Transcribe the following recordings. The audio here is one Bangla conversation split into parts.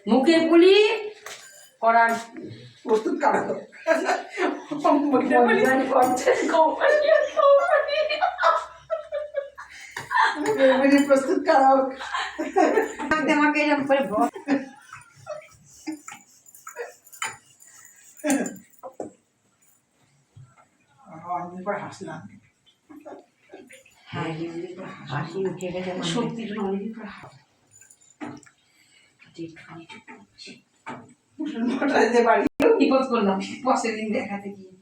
মুখে পুলি করার প্রস্তুত কারো প্রস্তুত কারক আমাকে এরকম করে হাসলাম। হ্যাঁ হাসি উঠে গেছে সত্যি অনেকদিন পর বাড়ি বিপদ করলাম বসের দিন দেখাতে গিয়ে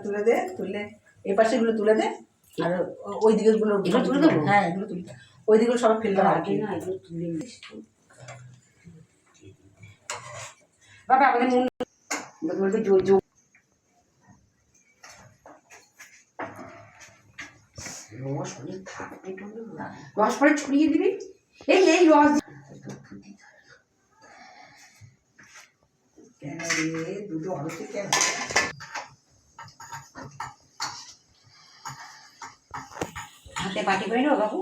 তুলে দে, তুলে এই পাশে গুলো তুলে দে, আর ওই দিকে গুলো তুলে দেবো। হ্যাঁ এগুলো তুলে ওই দিকে সব ফেলতে হবে না, এগুলো তুলে বাবা আমাদের বলতে রস অনেক থাকবে, রস পরে ছড়িয়ে দিবি। এই এই রস কেন রে দুটো আলোতে কেন হাতে পাটি করে নেবো বাবু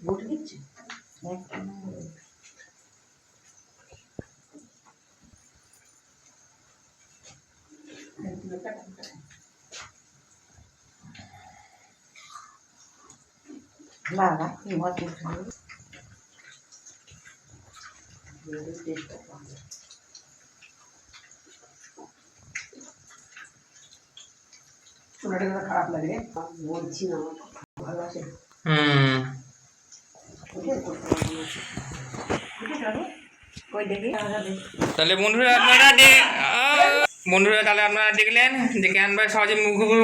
ভোট দিচ্ছে না না কি মত খারাপ লাগে বলছি না ভালো আছে তাহলে বন্ধুরা তাহলে আপনারা দেখলেন যে ক্যানভাস সহজে মুখের পুলি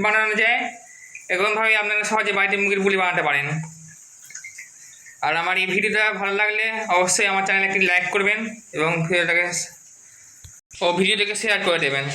বানানো যায়। এরকমভাবে আপনারা সহজে বাড়িতে মুখের পুলি বানাতে পারেন। আর আমার এই ভিডিওটা ভালো লাগলে অবশ্যই আমার চ্যানেলে একটি লাইক করবেন এবং ভিডিওটাকে শেয়ার করে দেবেন।